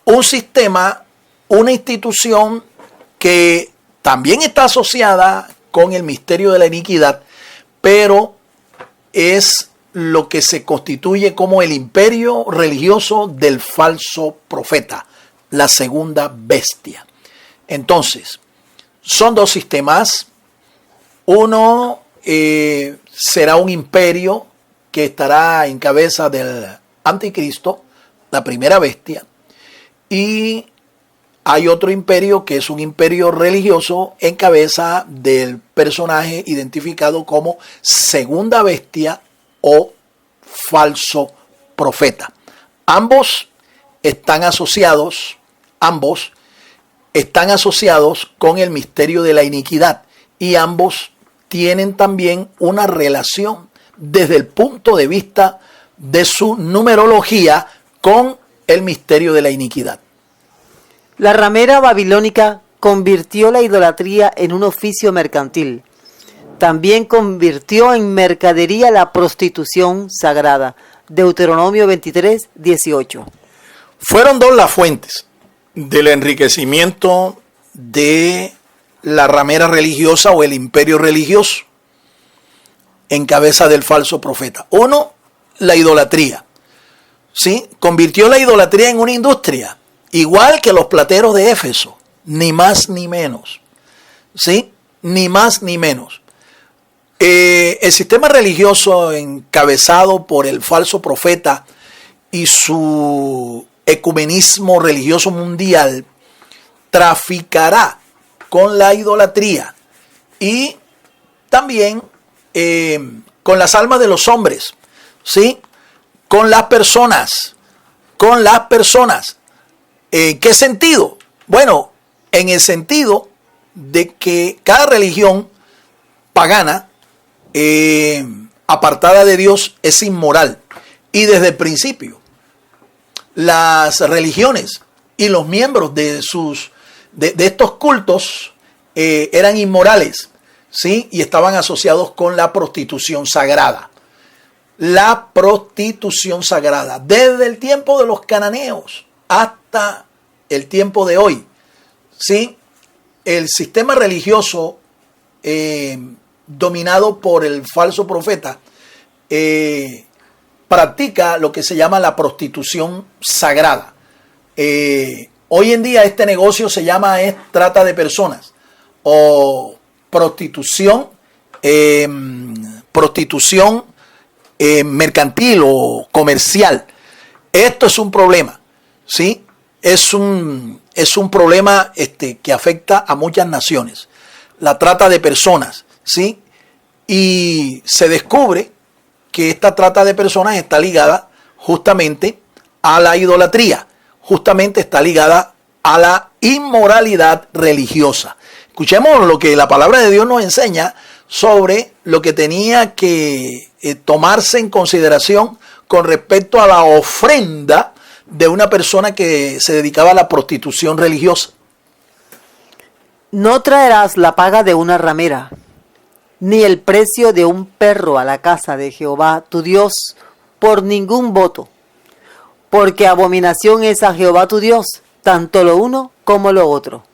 B: un sistema, una institución que también está asociada con el misterio de la iniquidad, pero es lo que se constituye como el imperio religioso del falso profeta, la segunda bestia. Entonces, son dos sistemas. Uno será un imperio que estará en cabeza del anticristo, la primera bestia, y hay otro imperio que es un imperio religioso en cabeza del personaje identificado como segunda bestia o falso profeta. Ambos están asociados con el misterio de la iniquidad y ambos tienen también una relación desde el punto de vista de su numerología con el misterio de la iniquidad.
C: La ramera babilónica convirtió la idolatría en un oficio mercantil. También convirtió en mercadería la prostitución sagrada. Deuteronomio 23, 18.
B: Fueron dos las fuentes del enriquecimiento de la ramera religiosa o el imperio religioso en cabeza del falso profeta. Uno, la idolatría. ¿Sí? Convirtió la idolatría en una industria, igual que los plateros de Éfeso, ni más ni menos. ¿Sí? Ni más ni menos. El sistema religioso encabezado por el falso profeta y su ecumenismo religioso mundial traficará con la idolatría y también con las almas de los hombres, ¿sí? Con las personas. ¿Qué sentido? Bueno, en el sentido de que cada religión pagana apartada de Dios es inmoral. Y desde el principio, las religiones y los miembros de estos cultos eran inmorales, ¿sí? Y estaban asociados con la prostitución sagrada. La prostitución sagrada, desde el tiempo de los cananeos hasta el tiempo de hoy, ¿sí? El sistema religioso dominado por el falso profeta practica lo que se llama la prostitución sagrada. Hoy en día este negocio se llama trata de personas o prostitución mercantil o comercial. Esto es un problema, ¿sí? Es un problema que afecta a muchas naciones. La trata de personas, ¿sí? Y se descubre que esta trata de personas está ligada justamente a la idolatría, justamente está ligada a la inmoralidad religiosa. Escuchemos lo que la palabra de Dios nos enseña sobre lo que tenía que tomarse en consideración con respecto a la ofrenda de una persona que se dedicaba a la prostitución religiosa.
C: No traerás la paga de una ramera, ni el precio de un perro a la casa de Jehová tu Dios por ningún voto, porque abominación es a Jehová tu Dios, tanto lo uno como lo otro.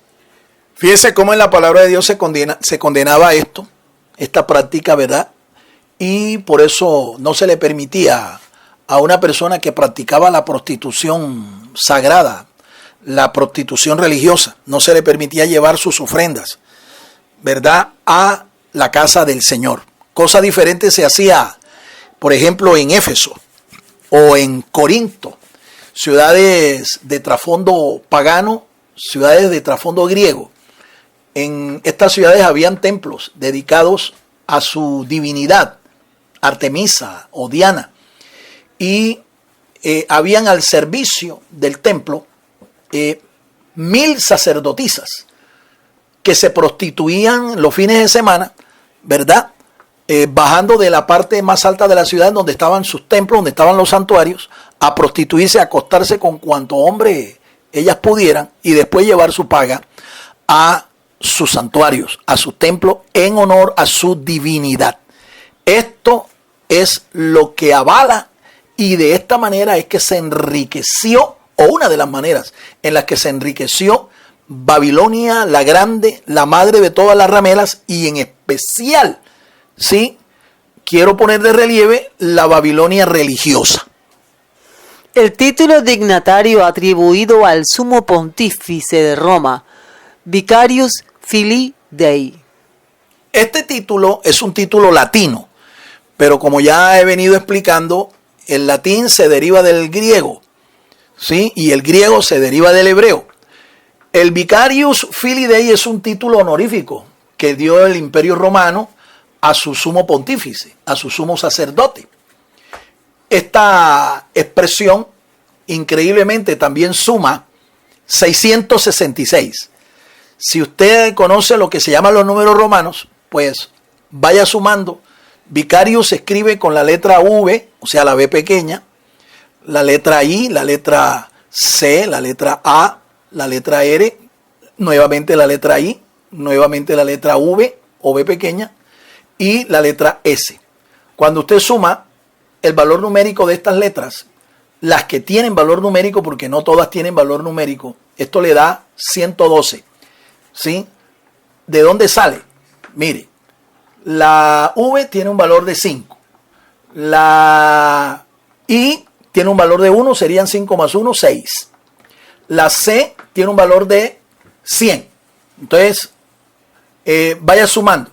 B: Fíjese cómo en la palabra de Dios se condenaba esto, esta práctica, ¿verdad? Y por eso no se le permitía a una persona que practicaba la prostitución sagrada, la prostitución religiosa, no se le permitía llevar sus ofrendas, ¿verdad?, a la casa del Señor. Cosa diferente se hacía, por ejemplo, en Éfeso o en Corinto, ciudades de trasfondo pagano, ciudades de trasfondo griego. En estas ciudades habían templos dedicados a su divinidad, Artemisa o Diana, y habían al servicio del templo 1000 sacerdotisas que se prostituían los fines de semana, ¿verdad? Bajando de la parte más alta de la ciudad donde estaban sus templos, donde estaban los santuarios, a prostituirse, a acostarse con cuanto hombre ellas pudieran y después llevar su paga a sus santuarios, a su templo, en honor a su divinidad. Esto es lo que avala Y de esta manera es que se enriqueció, o una de las maneras en las que se enriqueció Babilonia la Grande, la madre de todas las ramelas, y en especial, ¿sí?, quiero poner de relieve la Babilonia religiosa.
C: El título dignatario atribuido al sumo pontífice de Roma, Vicarius Filii Dei.
B: Este título es un título latino, pero como ya he venido explicando, el latín se deriva del griego, ¿sí?, y el griego se deriva del hebreo. El Vicarius Filii Dei es un título honorífico que dio el Imperio Romano a su sumo pontífice, a su sumo sacerdote. Esta expresión increíblemente también suma 666. Si usted conoce lo que se llaman los números romanos, pues vaya sumando. Vicarius se escribe con la letra V, o sea la B pequeña, la letra I, la letra C, la letra A, la letra R, nuevamente la letra I, nuevamente la letra V o B pequeña y la letra S. Cuando usted suma el valor numérico de estas letras, las que tienen valor numérico, porque no todas tienen valor numérico, esto le da 112. ¿Sí? ¿De dónde sale? Mire, la V tiene un valor de 5. La I tiene un valor de 1, serían 5 más 1, 6. La C tiene un valor de 100. Entonces, vaya sumando.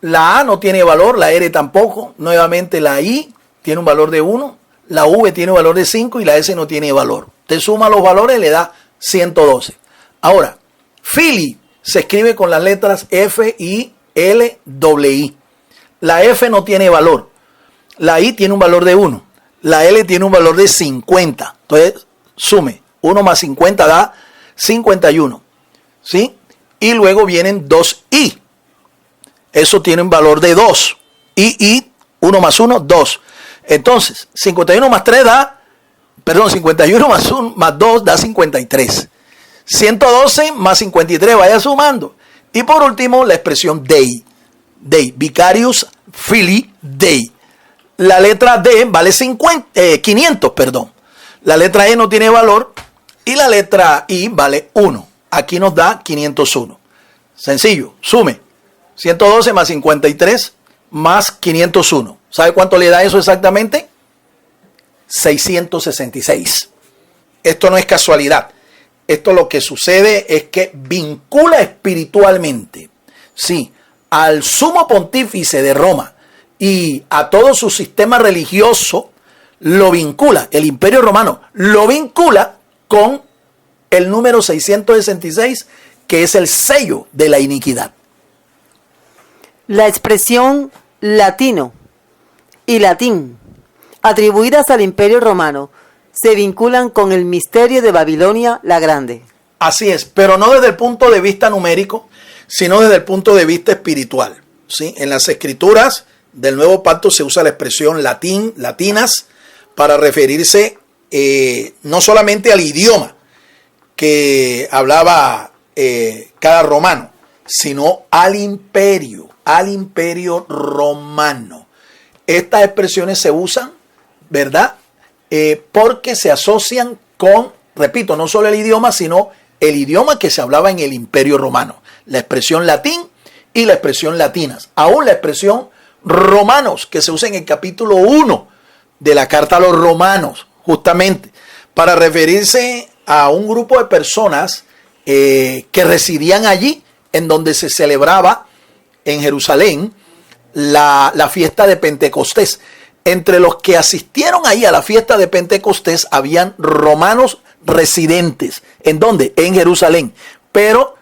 B: La A no tiene valor, la R tampoco. Nuevamente la I tiene un valor de 1, la V tiene un valor de 5 y la S no tiene valor. Usted suma los valores y le da 112. Ahora, Filii se escribe con las letras F, I, L, I. La F no tiene valor. La I tiene un valor de 1. La L tiene un valor de 50. Entonces, sume. 1 más 50 da 51. ¿Sí? Y luego vienen 2 I. Eso tiene un valor de 2. I, 1 más 1, 2. Entonces, 51 más 3 da, 51 más 1 más 2 da 53. 112 más 53, vaya sumando. Y por último, la expresión Dei. Dei, Vicarius Filii Dei. La letra D vale 500, perdón. La letra E no tiene valor y la letra I vale 1. Aquí nos da 501. Sencillo, sume. 112 más 53 más 501. ¿Sabe cuánto le da eso exactamente? 666. Esto no es casualidad. Esto lo que sucede es que vincula espiritualmente, sí, al sumo pontífice de Roma y a todo su sistema religioso, lo vincula, el Imperio Romano lo vincula con el número 666, que es el sello de la iniquidad.
C: La expresión latino y latín, atribuidas al Imperio Romano, se vinculan con el misterio de Babilonia la Grande.
B: Así es, pero no desde el punto de vista numérico, sino desde el punto de vista espiritual. ¿Sí? En las escrituras del Nuevo Pacto se usa la expresión latinas, para referirse no solamente al idioma que hablaba cada romano, sino al imperio romano. Estas expresiones se usan, ¿verdad? Porque se asocian con, repito, no solo el idioma, sino el idioma que se hablaba en el Imperio Romano. La expresión latín y la expresión latinas. Aún la expresión romanos, que se usa en el capítulo 1 de la carta a los romanos, justamente, para referirse a un grupo de personas que residían allí, en donde se celebraba en Jerusalén la fiesta de Pentecostés. Entre los que asistieron ahí a la fiesta de Pentecostés habían romanos residentes. ¿En dónde? En Jerusalén. Pero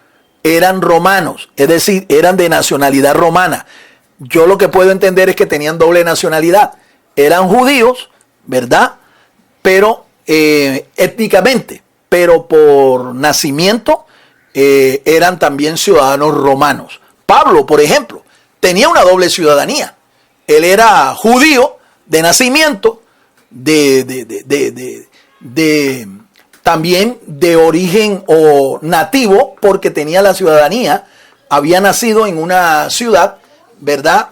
B: eran romanos, es decir, eran de nacionalidad romana. Yo lo que puedo entender es que tenían doble nacionalidad. Eran judíos, ¿verdad? Pero étnicamente, pero por nacimiento eran también ciudadanos romanos. Pablo, por ejemplo, tenía una doble ciudadanía. Él era judío de nacimiento, también de origen o nativo, porque tenía la ciudadanía, había nacido en una ciudad, ¿verdad?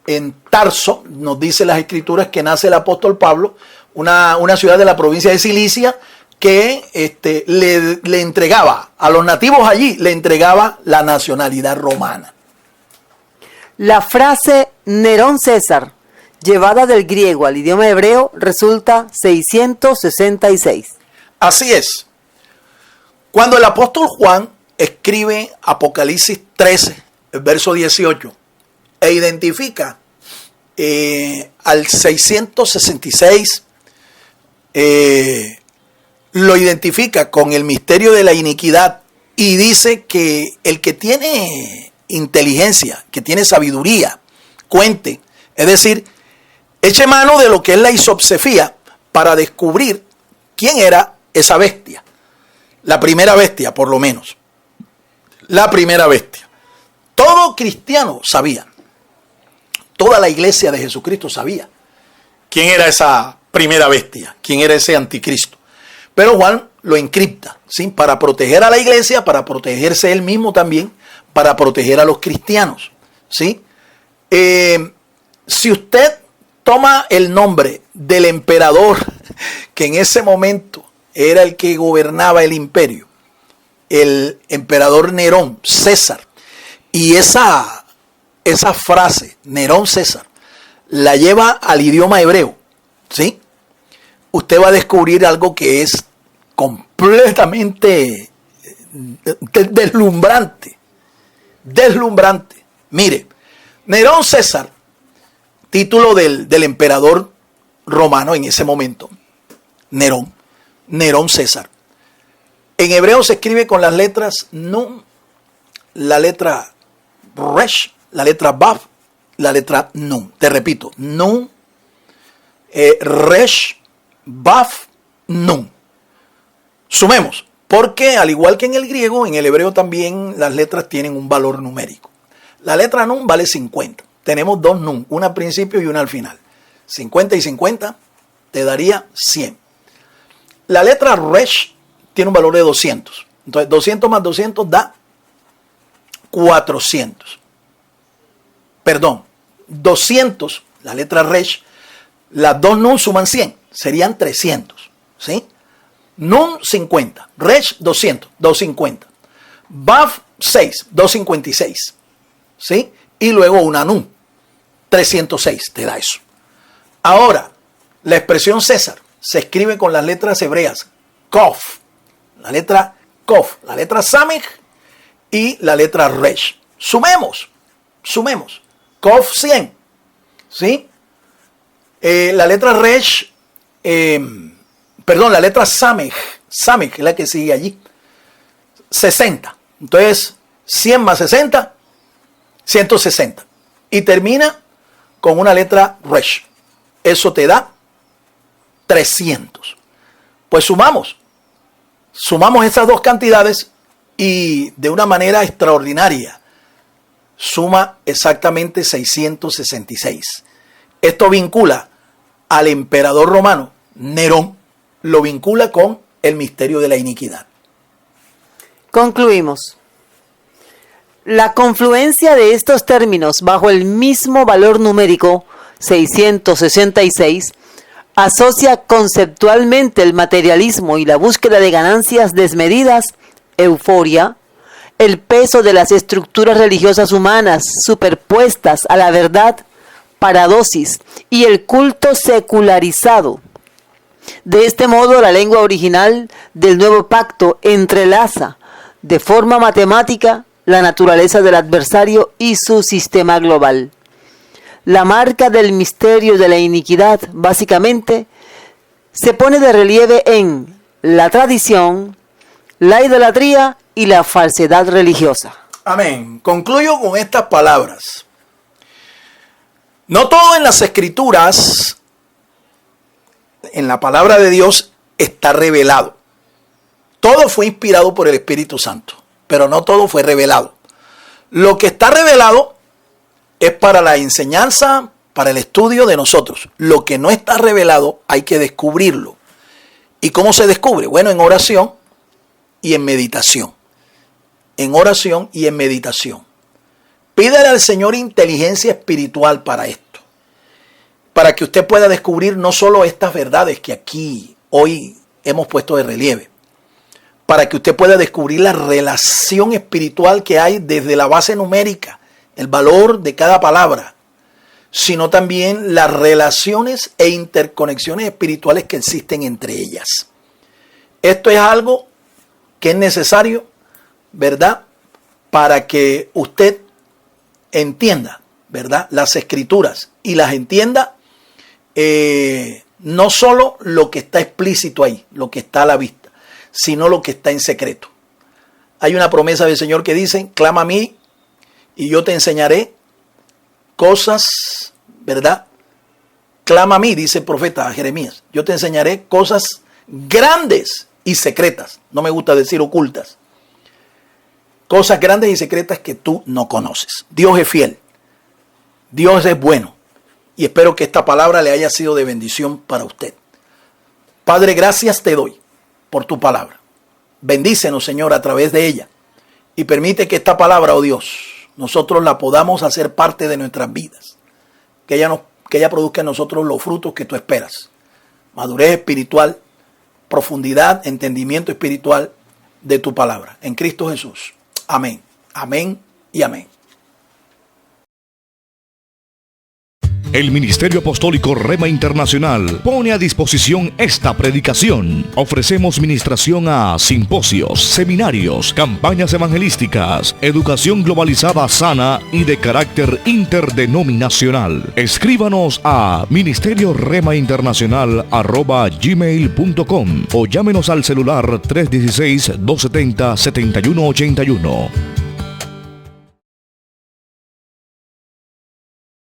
B: en Tarso, nos dice las escrituras que nace el apóstol Pablo, una ciudad de la provincia de Cilicia, que le entregaba a los nativos allí, le entregaba la nacionalidad romana.
C: La frase Nerón César, llevada del griego al idioma hebreo, resulta 666.
B: Así es. Cuando el apóstol Juan escribe Apocalipsis 13, el verso 18, e identifica al 666, lo identifica con el misterio de la iniquidad y dice que el que tiene inteligencia, que tiene sabiduría, cuente, es decir, eche mano de lo que es la isopsefía para descubrir quién era esa bestia, la primera bestia por lo menos, la primera bestia. Todo cristiano sabía, toda la iglesia de Jesucristo sabía quién era esa primera bestia, quién era ese anticristo. Pero Juan lo encripta, ¿sí? Para proteger a la iglesia, para protegerse él mismo también, para proteger a los cristianos, ¿sí? Si usted toma el nombre del emperador, que en ese momento era el que gobernaba el imperio, el emperador Nerón, César, y esa frase, Nerón César, la lleva al idioma hebreo, ¿sí? Usted va a descubrir algo que es completamente deslumbrante. Deslumbrante. Mire, Nerón César, título del emperador romano en ese momento, Nerón César. En hebreo se escribe con las letras Nun, la letra Resh, la letra Vav, la letra Nun. Te repito, Nun, Resh, Vav, Nun. Sumemos, porque al igual que en el griego, en el hebreo también las letras tienen un valor numérico. La letra Nun vale 50. Tenemos dos Nun, una al principio y una al final. 50 y 50 te daría 100. La letra Resh tiene un valor de 200. Entonces 200 más 200 da 400. Perdón, 200, la letra Resh, las dos Nun suman 100, serían 300. ¿Sí? Nun 50, Resh 200, 250. Vav 6, 256. ¿Sí? Y luego una Nun, 306 te da eso. Ahora, la expresión César se escribe con las letras hebreas Kof, la letra Kof, la letra Samech y la letra Resh. Sumemos. Kof 100, ¿sí? La letra Resh, la letra Samech es la que sigue allí, 60. Entonces, 100 más 60, 160. Y termina con una letra Resh. Eso te da 300. Pues sumamos esas dos cantidades y de una manera extraordinaria suma exactamente 666. Esto vincula al emperador romano Nerón, lo vincula con el misterio de la iniquidad.
C: Concluimos. La confluencia de estos términos bajo el mismo valor numérico, 666, asocia conceptualmente el materialismo y la búsqueda de ganancias desmedidas, euforia, el peso de las estructuras religiosas humanas superpuestas a la verdad, paradosis, y el culto secularizado. De este modo, la lengua original del nuevo pacto entrelaza de forma matemática la naturaleza del adversario y su sistema global. La marca del misterio de la iniquidad, básicamente, se pone de relieve en la tradición, la idolatría y la falsedad religiosa.
B: Amén. Concluyo con estas palabras. No todo en las Escrituras, en la palabra de Dios, está revelado. Todo fue inspirado por el Espíritu Santo, pero no todo fue revelado. Lo que está revelado es para la enseñanza, para el estudio de nosotros. Lo que no está revelado hay que descubrirlo. ¿Y cómo se descubre? Bueno, en oración y en meditación. En oración y en meditación. Pídale al Señor inteligencia espiritual para esto, para que usted pueda descubrir no solo estas verdades que aquí hoy hemos puesto de relieve, para que usted pueda descubrir la relación espiritual que hay desde la base numérica, el valor de cada palabra, sino también las relaciones e interconexiones espirituales que existen entre ellas. Esto es algo que es necesario, ¿verdad?, para que usted entienda, ¿verdad?, las escrituras y las entienda no solo lo que está explícito ahí, lo que está a la vista, sino lo que está en secreto. Hay una promesa del Señor que dice: clama a mí y yo te enseñaré cosas, ¿verdad? Clama a mí, dice el profeta Jeremías, yo te enseñaré cosas grandes y secretas. No me gusta decir ocultas. Cosas grandes y secretas que tú no conoces. Dios es fiel. Dios es bueno. Y espero que esta palabra le haya sido de bendición para usted. Padre, gracias te doy por tu palabra. Bendícenos, Señor, a través de ella. Y permite que esta palabra, oh Dios, nosotros la podamos hacer parte de nuestras vidas. Que ella produzca en nosotros los frutos que tú esperas. Madurez espiritual, profundidad, entendimiento espiritual de tu palabra. En Cristo Jesús. Amén. Amén y amén.
A: El Ministerio Apostólico Rema Internacional pone a disposición esta predicación. Ofrecemos ministración a simposios, seminarios, campañas evangelísticas, educación globalizada sana y de carácter interdenominacional. Escríbanos a ministerioremainternacional@gmail.com o llámenos al celular 316-270-7181.